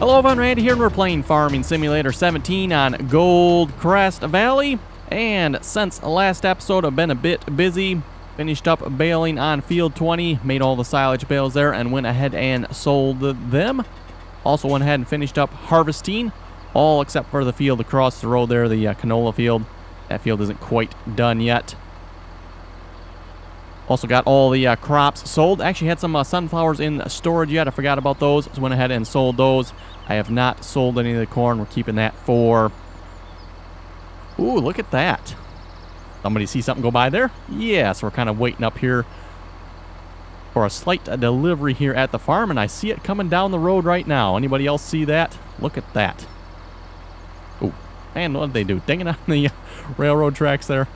Hello, everyone, Randy here, and we're playing Farming Simulator 17 on Gold Crest Valley. And since the last episode, I've been a bit busy. Finished up baling on Field 20, made all the silage bales there, and went ahead and sold them. Also went ahead and finished up harvesting, all except for the field across the road there, the canola field. That field isn't quite done yet. Also got all the crops sold. Actually had some sunflowers in storage yet. I forgot about those, so went ahead and sold those. I have not sold any of the corn. We're keeping that for... Ooh, look at that. Somebody see something go by there? Yeah, so we're kind of waiting up here for a slight delivery here at the farm, and I see it coming down the road right now. Anybody else see that? Look at that. Ooh, man, what did they do? Dinging on the railroad tracks there.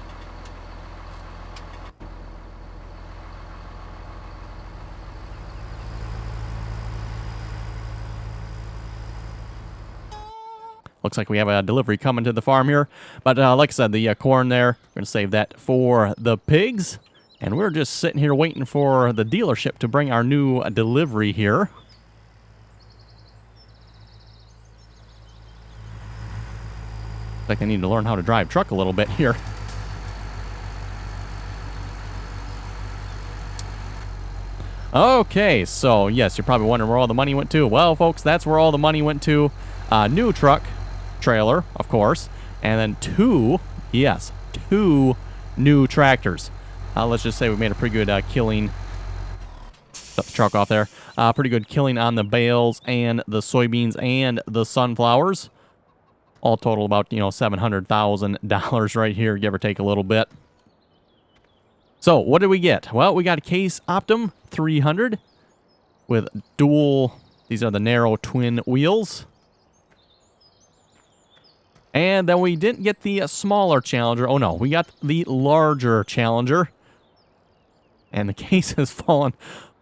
Looks like we have a delivery coming to the farm here. But like I said, the corn there, we're going to save that for the pigs. And we're just sitting here waiting for the dealership to bring our new delivery here. Looks like I need to learn how to drive truck a little bit here. Okay, so yes, you're probably wondering where all the money went to. Well, folks, that's where all the money went to. New truck. Trailer, of course, and then two new tractors. Let's just say we made a pretty good killing. Shut the truck off there. Pretty good killing on the bales and the soybeans and the sunflowers. All total about, $700,000 right here, give or take a little bit. So what did we get? Well, we got a Case Optum 300 with dual. These are the narrow twin wheels. And then we didn't get the smaller Challenger. Oh, no. We got the larger Challenger. And the case has fallen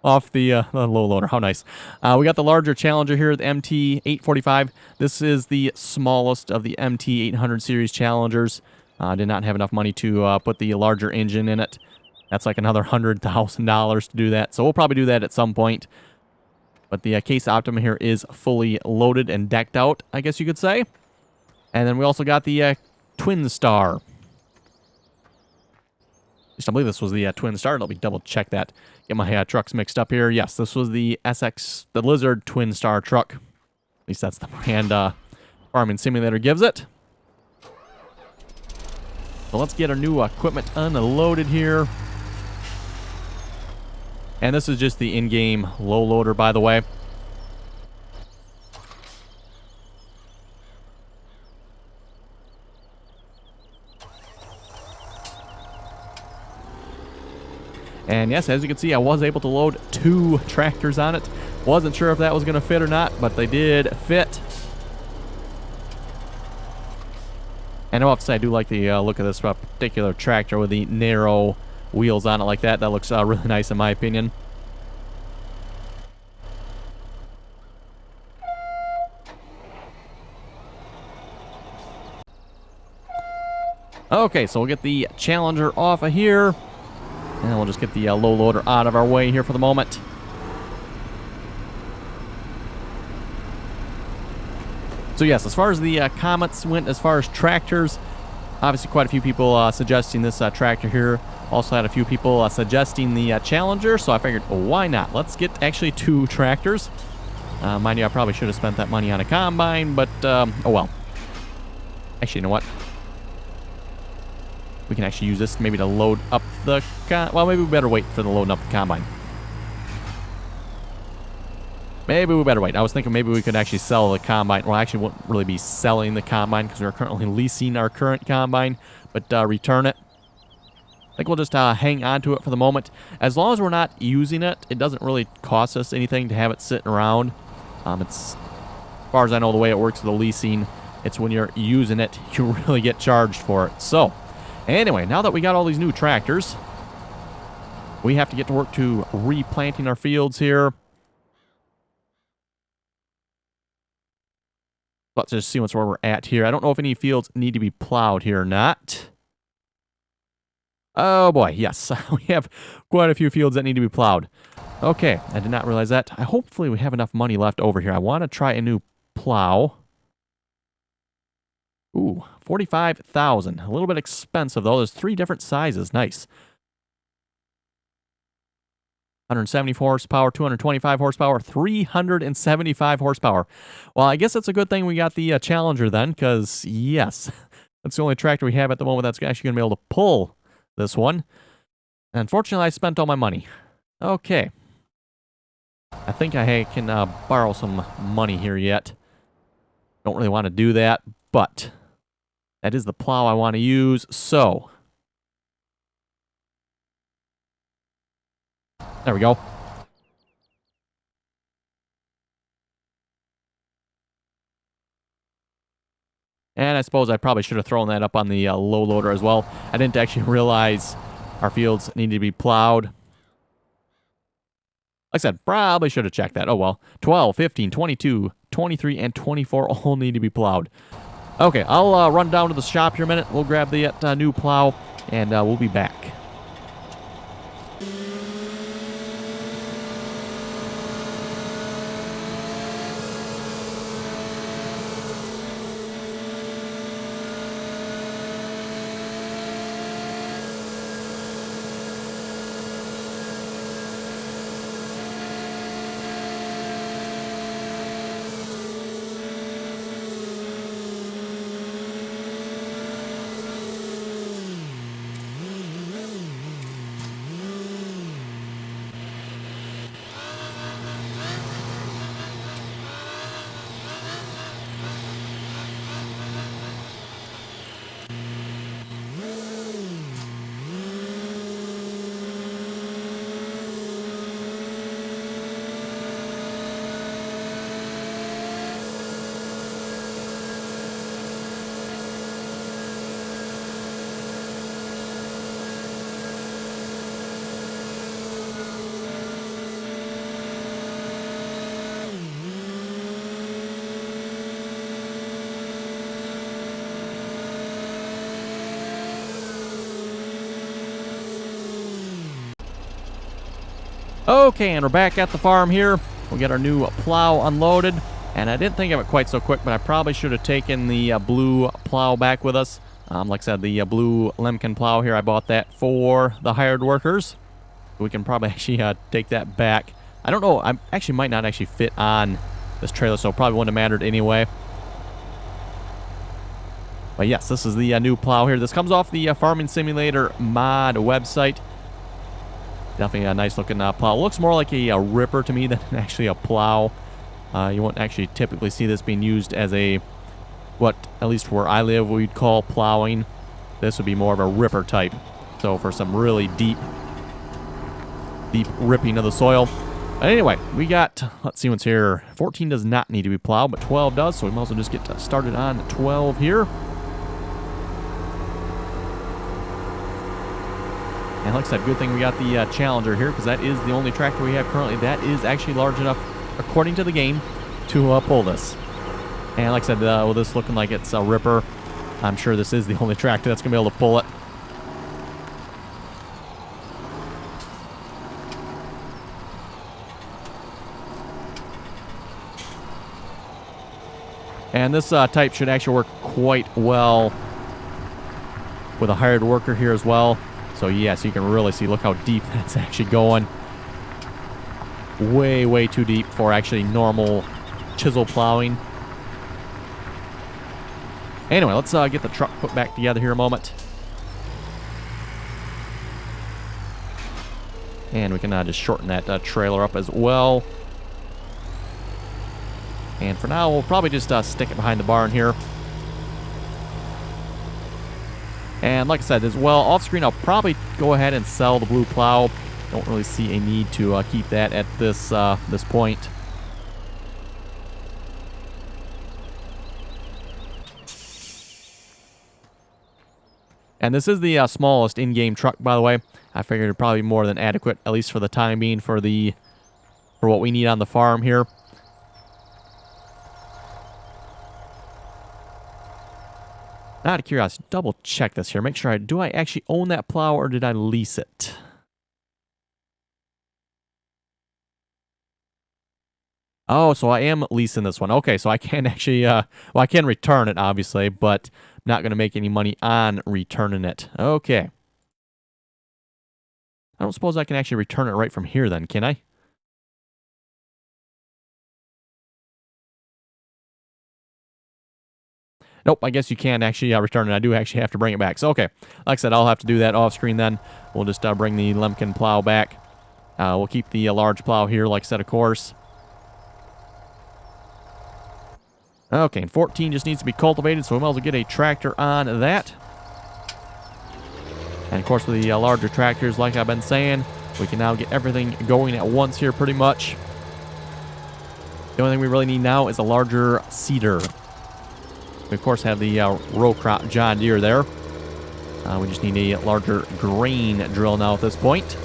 off the low loader. How nice. We got the larger Challenger here, the MT845. This is the smallest of the MT800 series Challengers. Did not have enough money to put the larger engine in it. That's like another $100,000 to do that. So we'll probably do that at some point. But the Case Optima here is fully loaded and decked out, I guess you could say. And then we also got the Twin Star. At least I believe this was the Twin Star. Let me double check that. Get my trucks mixed up here. Yes, this was the SX, the Lizard Twin Star truck. At least that's the brand Farming Simulator gives it. So let's get our new equipment unloaded here. And this is just the in-game low loader, by the way. And yes, as you can see, I was able to load 2 tractors on it. Wasn't sure if that was going to fit or not, but they did fit. And I'll have to say, I do like the look of this particular tractor with the narrow wheels on it like that. That looks really nice in my opinion. Okay, so we'll get the Challenger off of here. And we'll just get the low loader out of our way here for the moment. So yes, as far as the comments went, as far as tractors, obviously quite a few people suggesting this tractor here. Also had a few people suggesting the Challenger, so I figured, oh, why not? Let's get actually 2 tractors. Mind you, I probably should have spent that money on a combine, but oh well. Actually, you know what? We can actually use this maybe to load up the... well, maybe we better wait for the loading up the combine. Maybe we better wait. I was thinking maybe we could actually sell the combine. Well, actually, we won't really be selling the combine because we're currently leasing our current combine, but return it. I think we'll just hang on to it for the moment. As long as we're not using it, it doesn't really cost us anything to have it sitting around. It's, as far as I know, the way it works with the leasing, it's when you're using it, you really get charged for it. So... anyway, now that we got all these new tractors, we have to get to work to replanting our fields here. Let's just see where we're at here. I don't know if any fields need to be plowed here or not. Oh boy, yes. We have quite a few fields that need to be plowed. Okay, I did not realize that. Hopefully we have enough money left over here. I want to try a new plow. Ooh, 45,000. A little bit expensive, though. There's 3 different sizes. Nice. 174 horsepower, 225 horsepower, 375 horsepower. Well, I guess that's a good thing we got the Challenger then, because, yes, that's the only tractor we have at the moment that's actually going to be able to pull this one. And unfortunately, I spent all my money. Okay. I think I can borrow some money here yet. Don't really want to do that, but that is the plow I want to use, so there we go. And I suppose I probably should have thrown that up on the low loader as well. I didn't actually realize our fields needed to be plowed. Like I said, probably should have checked that. Oh well. 12, 15, 22, 23, and 24 all need to be plowed. Okay, I'll run down to the shop here a minute. We'll grab the new plow, and we'll be back. Okay, and we're back at the farm here. We'll get our new plow unloaded. And I didn't think of it quite so quick, but I probably should have taken the blue plow back with us. Like I said, the blue Lemken plow here, I bought that for the hired workers. We can probably actually take that back. I don't know, I actually might not actually fit on this trailer, so it probably wouldn't have mattered anyway. But yes, this is the new plow here. This comes off the Farming Simulator mod website. Definitely a nice looking plow. It looks more like a ripper to me than actually a plow. You won't actually typically see this being used as a, what, at least where I live, we'd call plowing. This would be more of a ripper type. So for some really deep ripping of the soil. But anyway, we got, let's see what's here. 14 does not need to be plowed, but 12 does. So we might as well just get started on 12 here. And like I said, good thing we got the Challenger here, because that is the only tractor we have currently that is actually large enough, according to the game, to pull this. And like I said, with this looking like it's a ripper, I'm sure this is the only tractor that's going to be able to pull it. And this type should actually work quite well with a hired worker here as well. So yes, you can really see, look how deep that's actually going. Way, way too deep for actually normal chisel plowing. Anyway, let's get the truck put back together here a moment. And we can just shorten that trailer up as well. And for now, we'll probably just stick it behind the barn here. And like I said as well, off screen, I'll probably go ahead and sell the blue plow. Don't really see a need to keep that at this point. And this is the smallest in-game truck, by the way. I figured it'd probably be more than adequate, at least for the time being, for what we need on the farm here. Out of curiosity, double check this here. Make sure do I actually own that plow or did I lease it? Oh, so I am leasing this one. Okay, so I can actually, well, I can return it, obviously, but not going to make any money on returning it. Okay. I don't suppose I can actually return it right from here then, can I? Nope, I guess you can actually return it. I do actually have to bring it back. So, okay. Like I said, I'll have to do that off screen then. We'll just bring the Lemken plow back. We'll keep the large plow here, like I said, of course. Okay, and 14 just needs to be cultivated, so we might as well get a tractor on that. And of course, with the larger tractors, like I've been saying, we can now get everything going at once here pretty much. The only thing we really need now is a larger seeder. We, of course, have the row crop John Deere there. We just need a larger grain drill now at this point.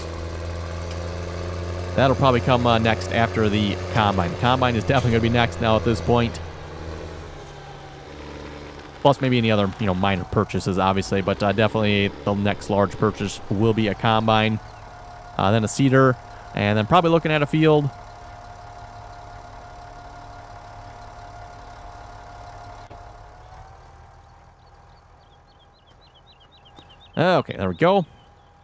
That'll probably come next after the combine. Combine is definitely going to be next now at this point. Plus maybe any other, minor purchases, obviously. But definitely the next large purchase will be a combine. Then a seeder. And then probably looking at a field. Okay, there we go.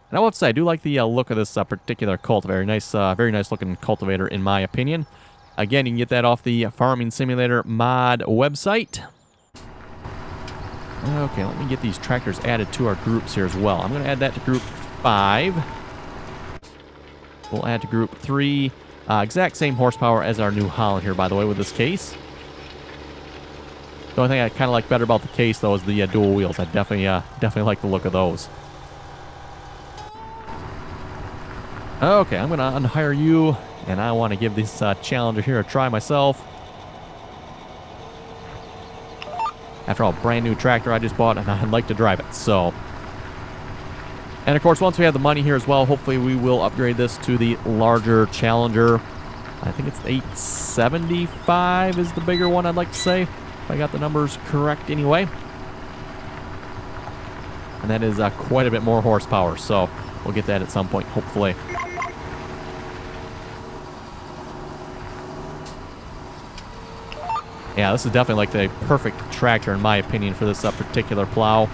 And I will say, I do like the look of this particular cultivator. Nice, very nice looking cultivator in my opinion. Again, you can get that off the Farming Simulator mod website. Okay, let me get these tractors added to our groups here as well. I'm going to add that to group 5. We'll add to group 3. Exact same horsepower as our New Holland here, by the way, with this case. The only thing I kind of like better about the case, though, is the dual wheels. I definitely like the look of those. Okay, I'm going to unhire you, and I want to give this Challenger here a try myself. After all, brand new tractor I just bought, and I'd like to drive it, so. And of course, once we have the money here as well, hopefully we will upgrade this to the larger Challenger. I think it's 875 is the bigger one, I'd like to say. If I got the numbers correct anyway. And that is quite a bit more horsepower, so we'll get that at some point, hopefully. Yeah, this is definitely like the perfect tractor, in my opinion, for this particular plow.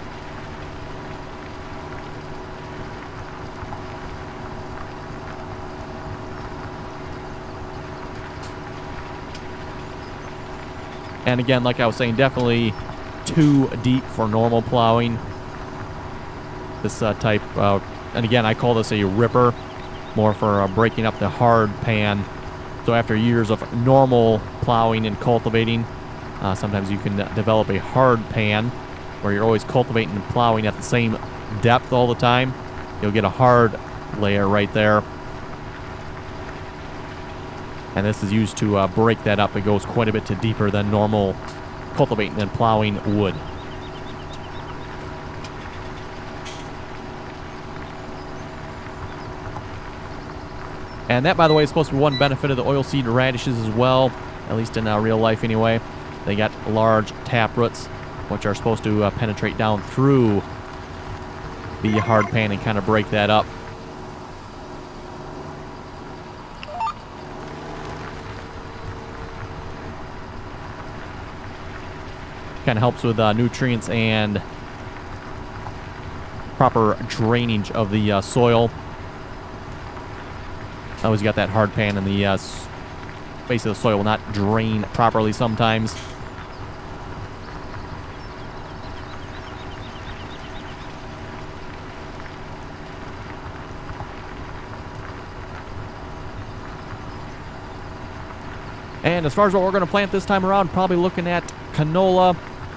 And again, like I was saying, definitely too deep for normal plowing. This type, and again, I call this a ripper, more for breaking up the hard pan. So after years of normal plowing and cultivating, sometimes you can develop a hard pan where you're always cultivating and plowing at the same depth all the time. You'll get a hard layer right there. And this is used to break that up. It goes quite a bit deeper than normal cultivating and plowing would. And that, by the way, is supposed to be one benefit of the oilseed radishes as well, at least in real life anyway. They got large tap roots, which are supposed to penetrate down through the hard pan and kind of break that up. Kind of helps with nutrients and proper drainage of the soil. Always got that hard pan, and the base of the soil will not drain properly sometimes. And as far as what we're going to plant this time around, probably looking at canola.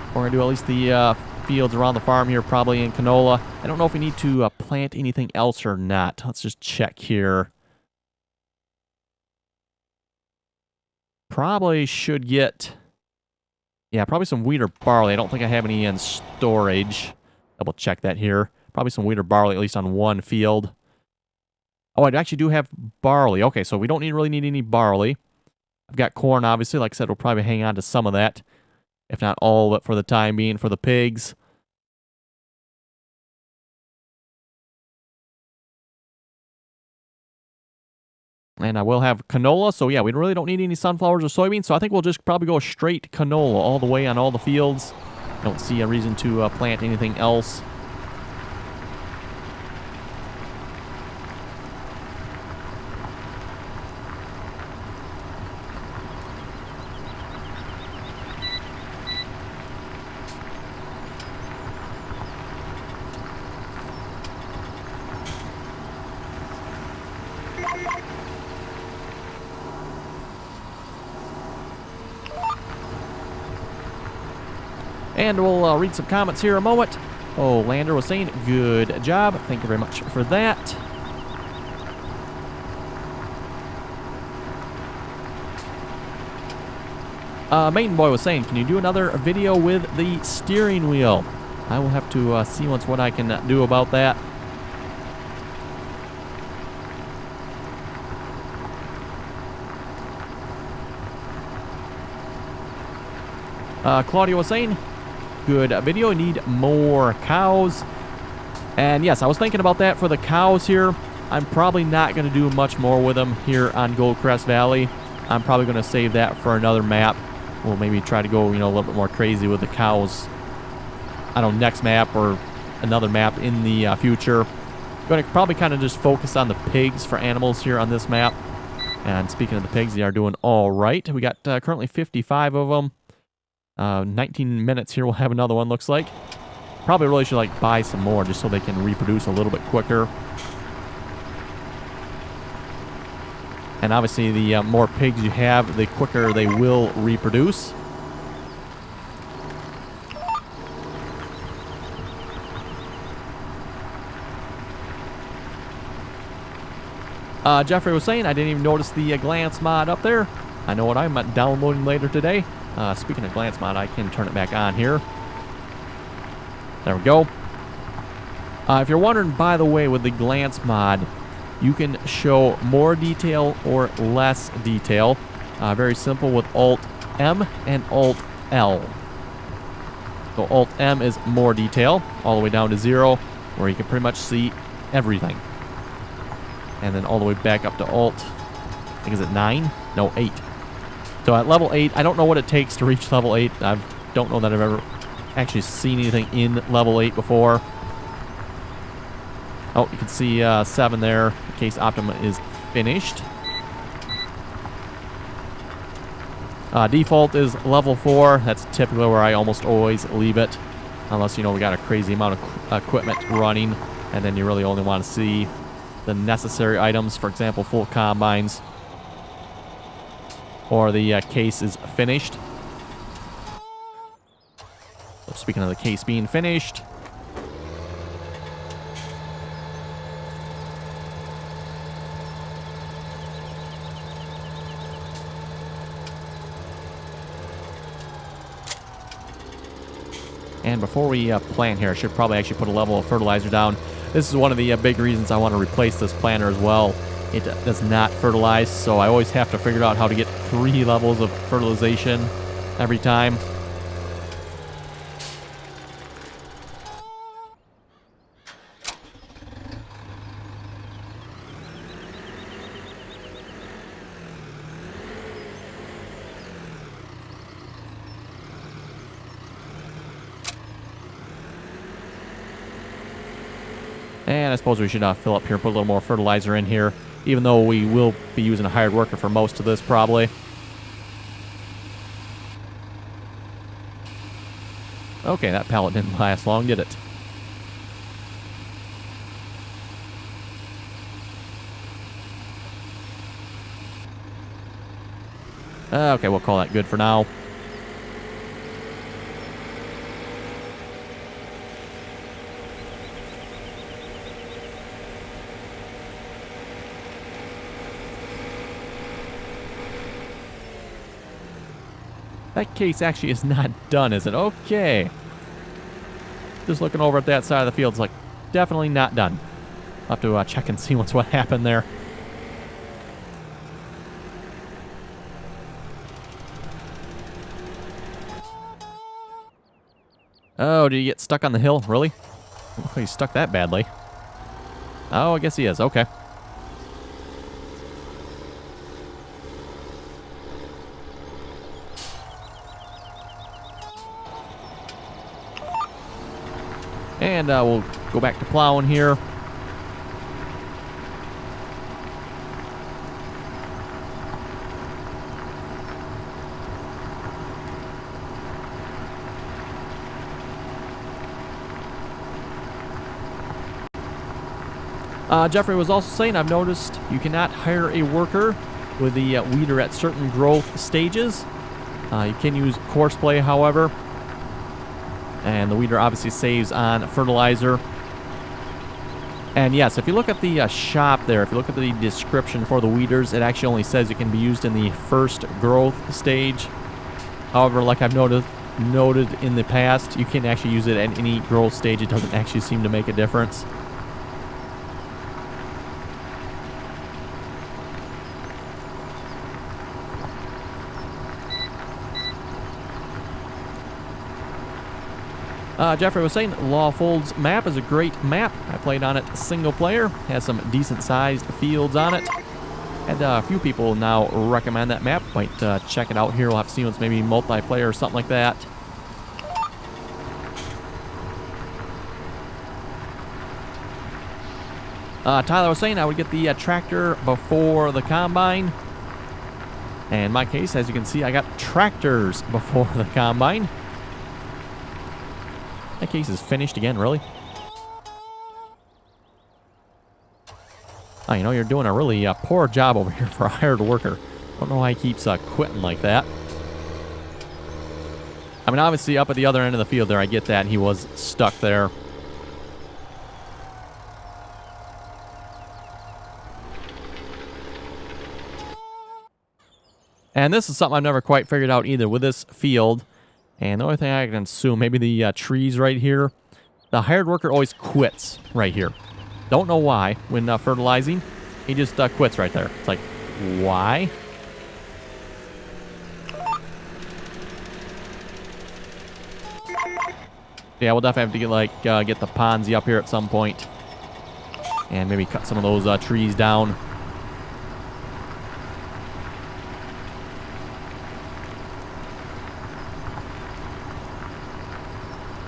We're going to do at least the fields around the farm here, probably in canola. I don't know if we need to plant anything else or not. Let's just check here. Probably should get, yeah, probably some wheat or barley. I don't think I have any in storage. Double check that here. Probably some wheat or barley, at least on one field. Oh, I actually do have barley. Okay, so we don't really need any barley. I've got corn, obviously. Like I said, we'll probably hang on to some of that, if not all of it for the time being for the pigs. And I will have canola, so yeah, we really don't need any sunflowers or soybeans, so I think we'll just probably go straight canola all the way on all the fields. Don't see a reason to plant anything else. And we'll read some comments here in a moment. Oh, Lander was saying, good job. Thank you very much for that. Maiden Boy was saying, can you do another video with the steering wheel? I will have to see once what I can do about that. Claudia was saying, good video, need more cows. And yes, I was thinking about that for the cows here. I'm probably not going to do much more with them here on Gold Crest Valley. I'm probably going to save that for another map. We'll maybe try to go, a little bit more crazy with the cows. I don't know, next map or another map in the future. Going to probably kind of just focus on the pigs for animals here on this map. And speaking of the pigs, they are doing all right. We got currently 55 of them. 19 minutes here, we'll have another one, looks like. Probably really should buy some more just so they can reproduce a little bit quicker. And obviously the more pigs you have, the quicker they will reproduce. Jeffrey was saying, I didn't even notice the glance mod up there. I know what I'm downloading later today. Speaking of glance mod, I can turn it back on here. There we go. If you're wondering, by the way, with the glance mod, you can show more detail or less detail. Very simple with Alt-M and Alt-L. So Alt-M is more detail, all the way down to 0, where you can pretty much see everything. And then all the way back up to Alt, I think is it 9? No, 8. So at level 8, I don't know what it takes to reach level 8. I don't know that I've ever actually seen anything in level 8 before. Oh, you can see 7 there. The case Optima is finished. Default is level 4. That's typically where I almost always leave it. Unless, we got a crazy amount of equipment running. And then you really only want to see the necessary items. For example, full combines. Or the case is finished. So speaking of the case being finished. And before we plant here, I should probably actually put a level of fertilizer down. This is one of the big reasons I want to replace this planter as well. It does not fertilize, so I always have to figure out how to get 3 levels of fertilization every time. And I suppose we should fill up here, put a little more fertilizer in here, even though we will be using a hired worker for most of this probably. Okay, that pallet didn't last long, did it? Okay, we'll call that good for now. That case actually is not done, is it? Okay. Just looking over at that side of the field, it's like, definitely not done. I'll have to check and see what happened there. Oh, did he get stuck on the hill? Really? Oh, he's stuck that badly. Oh, I guess he is. Okay. And we'll go back to plowing here. Jeffrey was also saying, I've noticed you cannot hire a worker with the weeder at certain growth stages. You can use courseplay, however. And the weeder obviously saves on fertilizer. And yes, if you look at the shop there, if you look at the description for the weeders, it actually only says it can be used in the first growth stage. However, like I've noted in the past, you can actually use it at any growth stage. It doesn't actually seem to make a difference. Jeffrey was saying Lawfold's map is a great map. I played on it single player. Has some decent sized fields on it. And a few people now recommend that map. Might check it out here. We'll have to see once maybe multiplayer or something like that. Tyler was saying I would get the tractor before the combine. And in my case, as you can see, I got tractors before the combine. That case is finished again, really? Oh, you know, you're doing a really poor job over here for a hired worker. Don't know why he keeps quitting like that. I mean, obviously, up at the other end of the field there, I get that. He was stuck there. And this is something I've never quite figured out either with this field. And the only thing I can assume, maybe the trees right here. The hired worker always quits right here. Don't know why when fertilizing. He just quits right there. It's like, why? Yeah, we'll definitely have to get the Ponzi up here at some point. And maybe cut some of those trees down.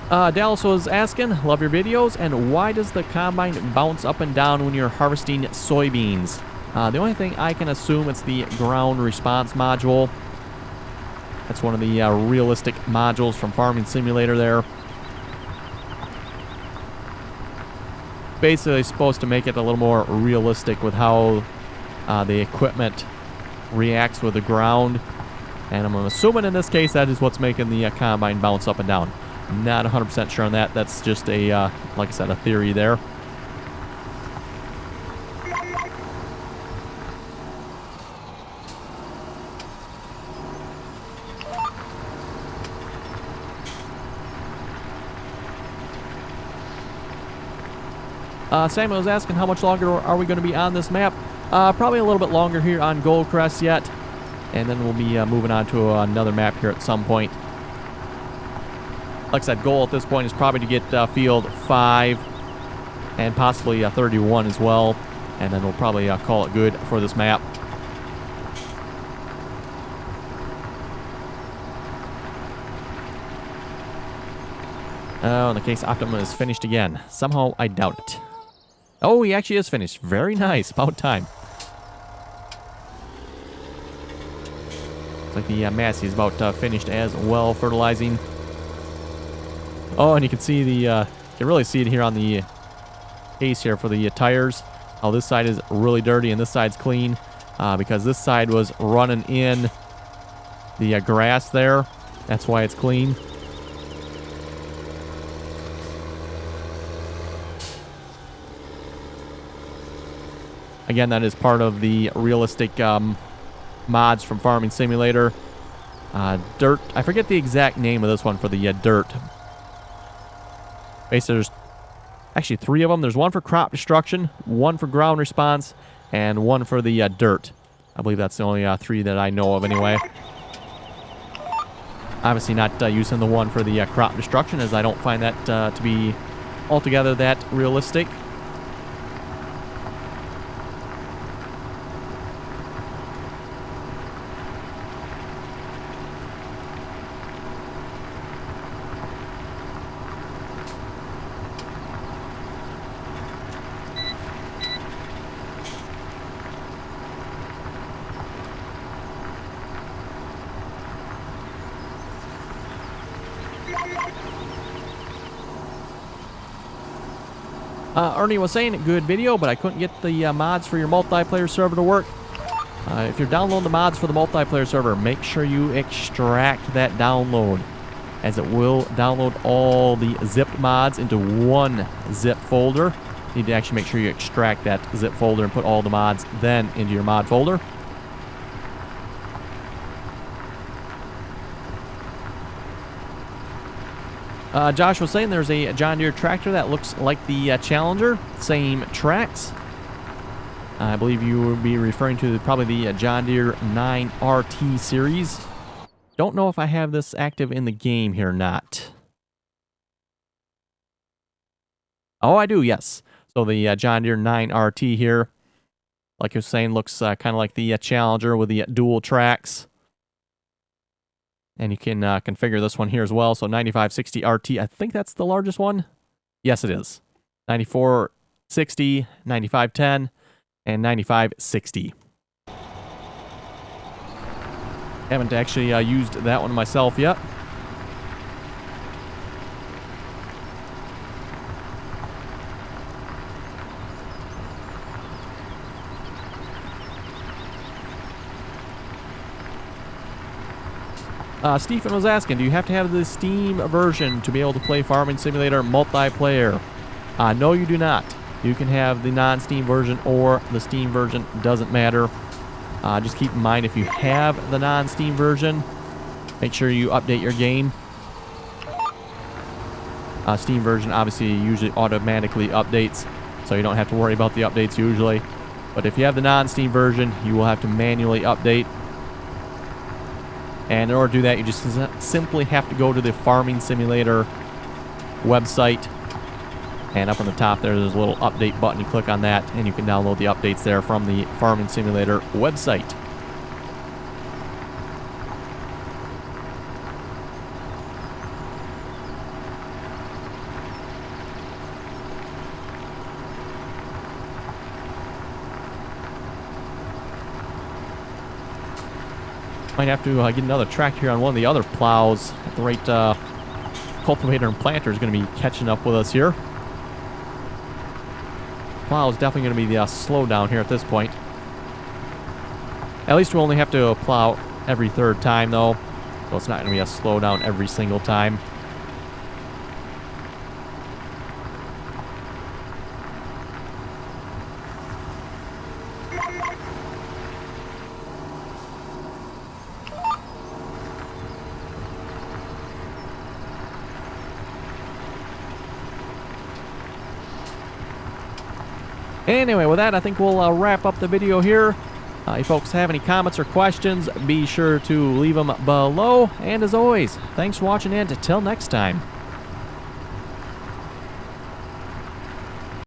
Dallas was asking, love your videos, and why does the combine bounce up and down when you're harvesting soybeans? The only thing I can assume it's the ground response module. That's one of the realistic modules from Farming Simulator there. Basically supposed to make it a little more realistic with how the equipment reacts with the ground. And I'm assuming in this case that is what's making the combine bounce up and down. Not 100% sure on that. That's just a, like I said, a theory there. Samuel was asking how much longer are we going to be on this map. Probably a little bit longer here on Crest yet. And then we'll be moving on to another map here at some point. Like I said, goal at this point is probably to get field 5 and possibly 31 as well. And then we'll probably call it good for this map. Oh, in the case Optimum is finished again. Somehow I doubt it. Oh, he actually is finished. Very nice. About time. Looks like the Massey is about finished as well, fertilizing. Oh, and you can see you can really see it here on the case here for the tires. How this side is really dirty and this side's clean because this side was running in the grass there. That's why it's clean. Again, that is part of the realistic mods from Farming Simulator. Dirt. I forget the exact name of this one for the dirt. Basically, there's actually 3 of them. There's one for crop destruction, one for ground response, and one for the dirt. I believe that's the only 3 that I know of anyway. Obviously not using the one for the crop destruction, as I don't find that to be altogether that realistic. Ernie was saying, good video, but I couldn't get the mods for your multiplayer server to work. If you're downloading the mods for the multiplayer server, make sure you extract that download, as it will download all the zipped mods into one zip folder. You need to actually make sure you extract that zip folder and put all the mods then into your mod folder. Josh was saying there's a John Deere tractor that looks like the Challenger, same tracks. I believe you will be referring to probably the John Deere 9RT series. Don't know if I have this active in the game here or not. Oh, I do, yes. So the John Deere 9RT here, like I was saying, looks kind of like the Challenger with the dual tracks. And you can configure this one here as well. So 9560 RT, I think that's the largest one. Yes, it is. 9460, 9510, and 9560. Haven't actually used that one myself yet. Stephen was asking, do you have to have the Steam version to be able to play Farming Simulator multiplayer? No, you do not. You can have the non-Steam version or the Steam version, doesn't matter. Just keep in mind, if you have the non-Steam version, make sure you update your game. Steam version obviously usually automatically updates, so you don't have to worry about the updates usually. But if you have the non-Steam version, you will have to manually update. And in order to do that, you just simply have to go to the Farming Simulator website. And up on the top there's a little update button. You click on that, and you can download the updates there from the Farming Simulator website. Might have to get another tractor here on one of the other plows. At the rate cultivator and planter is going to be catching up with us here. Plow is definitely going to be the slowdown here at this point. At least we'll only have to plow every third time though, so it's not going to be a slowdown every single time. Anyway, with that, I think we'll wrap up the video here. If folks have any comments or questions, be sure to leave them below. And as always, thanks for watching, and until next time.